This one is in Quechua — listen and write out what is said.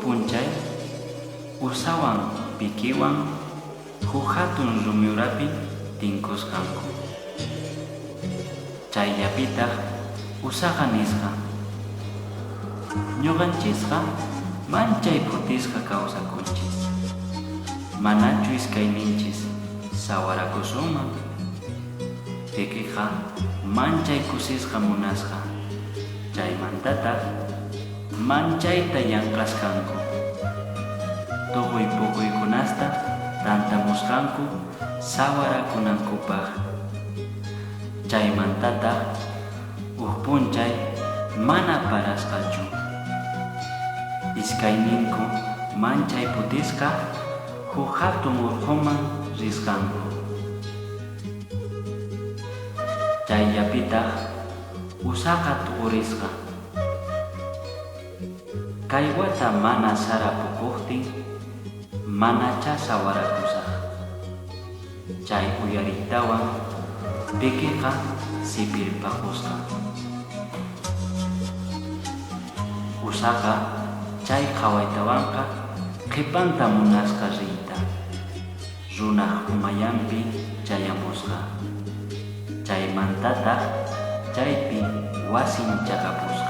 Punchay usawan pikiwan huk hatun rumiurapi tinkusqanku. Chayllapitaq usaqa nisqa ñuqanchisqa manchay putisqa kawsakunchis. Manachu iskayninchis sawarakusunman. Pikiqa manchay kusisqa munasqa. Chaymantataq manchayta llank'asqanku. Tukuy pukuykunasta tantamusqanku sawarakunankupaq. Chaymantataq punchay mana parasqachu. Iskayninku manchay putisqa huk hatun urquman risqanku. Chayllapitaq usaqa tuqurisqa. Kay wata mana sara pukuqtin manacha sawarakusaq. Chay uyariktawan pikiqa sipirpaqusqa. Usaqa chay qhawaytawanqa qhipanta munasqa riyta. Runaq umayanpi chayamusqa. Chaymantataq chaypi wasin chaqapusqa.